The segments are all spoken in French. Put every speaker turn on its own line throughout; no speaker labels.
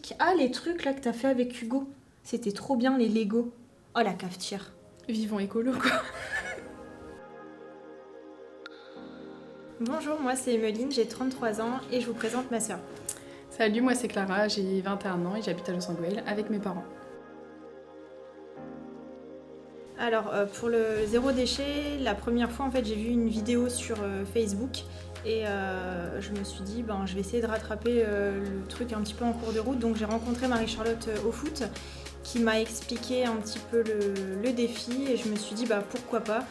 cosmétiques. Ah, les trucs là que t'as fait avec Hugo. C'était trop bien, les Lego. Oh, la cafetière.
Vivons écolo, quoi.
Bonjour, moi c'est Emeline, j'ai 33 ans et je vous présente ma sœur.
Salut, moi c'est Clara, j'ai 21 ans et j'habite à Los Angeles avec mes parents.
Alors, pour le zéro déchet, la première fois, en fait, j'ai vu une vidéo sur Facebook et je me suis dit, je vais essayer de rattraper le truc un petit peu en cours de route. Donc, j'ai rencontré Marie-Charlotte au foot qui m'a expliqué un petit peu le défi et je me suis dit, pourquoi pas.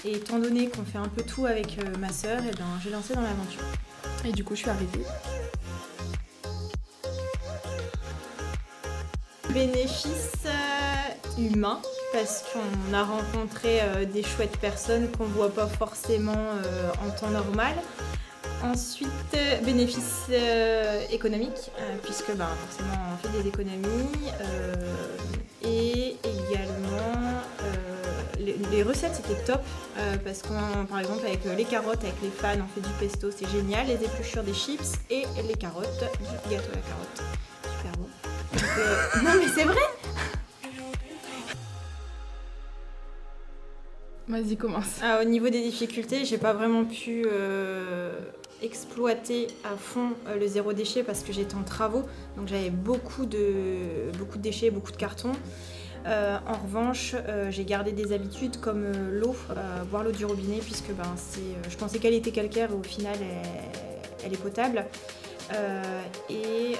Et étant donné qu'on fait un peu tout avec ma sœur, j'ai lancé dans l'aventure.
Et du coup, je suis arrivée.
Bénéfice humain, parce qu'on a rencontré des chouettes personnes qu'on voit pas forcément en temps normal. Ensuite, bénéfice économique, puisque forcément on fait des économies. Et également, les recettes c'était top, parce qu'on, par exemple avec les carottes, avec les fans, on fait du pesto, c'est génial. Les épluchures des chips et les carottes, du gâteau à la carotte. Super bon. Donc, non mais c'est vrai.
Vas-y, commence.
Au niveau des difficultés, j'ai pas vraiment pu exploiter à fond le zéro déchet parce que j'étais en travaux, donc j'avais beaucoup de déchets, beaucoup de cartons. En revanche, j'ai gardé des habitudes comme l'eau, boire l'eau du robinet, puisque je pensais qu'elle était calcaire et au final elle est potable. Et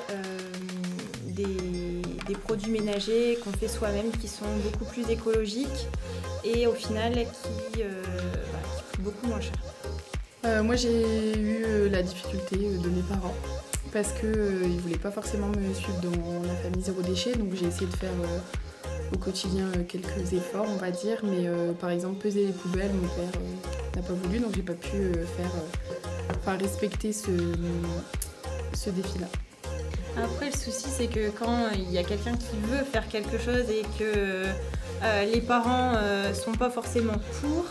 des produits ménagers qu'on fait soi-même qui sont beaucoup plus écologiques et au final qui coûtent beaucoup moins cher.
Moi j'ai eu la difficulté de mes parents parce qu'ils voulaient pas forcément me suivre dans la famille zéro déchet, donc j'ai essayé de faire au quotidien quelques efforts on va dire, mais par exemple peser les poubelles, mon père n'a pas voulu, donc j'ai pas pu respecter ce défi-là.
Après, le souci, c'est que quand il y a quelqu'un qui veut faire quelque chose et que les parents sont pas forcément pour,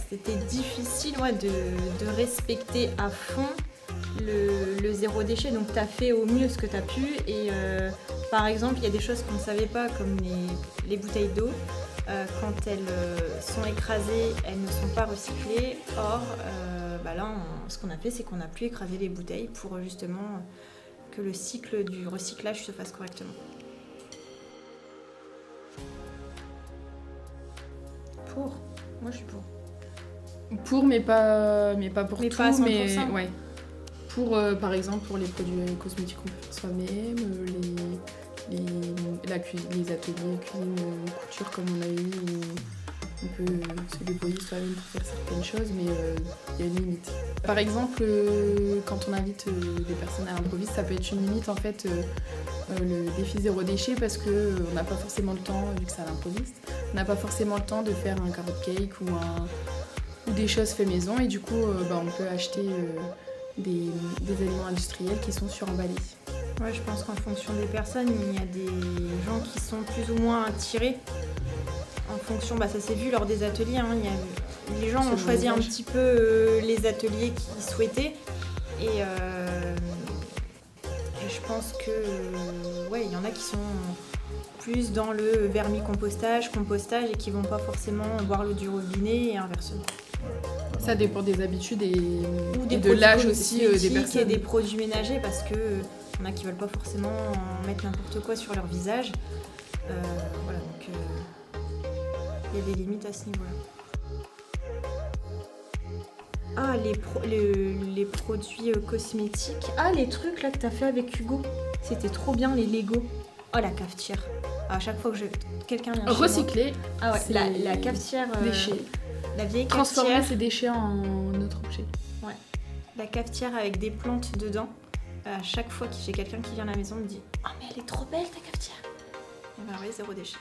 c'était difficile de respecter à fond le zéro déchet. Donc, tu as fait au mieux ce que tu as pu. Et par exemple, il y a des choses qu'on ne savait pas, comme les bouteilles d'eau. Quand elles sont écrasées, elles ne sont pas recyclées. Or, ce qu'on a fait, c'est qu'on a pu écraser les bouteilles pour justement que le cycle du recyclage se fasse correctement. Pour. Moi, je suis pour.
Pour, mais pas pour
mais
tout.
Pas à 100%.
Mais ouais. Pour, par exemple, pour les produits cosmétiques qu'on peut faire soi-même, les ateliers cuisine, couture comme on a eu, où on peut se débrouiller soi-même pour faire certaines choses, mais il y a une limite. Par exemple, quand on invite des personnes à l'improviste, ça peut être une limite en fait, le défi zéro déchet, parce qu'on n'a pas forcément le temps, vu que c'est à l'improviste, on n'a pas forcément le temps de faire un carrot cake ou des choses fait maison, et du coup on peut acheter des aliments industriels qui sont suremballés.
Ouais, je pense qu'en fonction des personnes, il y a des gens qui sont plus ou moins attirés en fonction, ça s'est vu lors des ateliers, les gens ont choisi un petit peu les ateliers qu'ils souhaitaient et je pense que il y en a qui sont plus dans le vermicompostage, compostage et qui vont pas forcément boire l'eau du robinet et inversement.
Ça dépend des habitudes et
des
de l'âge aussi des personnes.
Et des produits ménagers, parce que y en a qui veulent pas forcément mettre n'importe quoi sur leur visage. Donc il y a des limites à ce niveau-là. Ah, les produits cosmétiques. Ah, les trucs là que t'as fait avec Hugo. C'était trop bien, les Lego. Oh, la cafetière. À chaque fois que quelqu'un vient
recycler.
Ah ouais, la cafetière.
Déchets.
La vieille
transformer
cafetière.
ces déchets en autre objet.
Ouais. La cafetière avec des plantes dedans. À chaque fois que j'ai quelqu'un qui vient à la maison, me dit « Oh mais elle est trop belle ta cafetière !» Et oui, zéro déchet.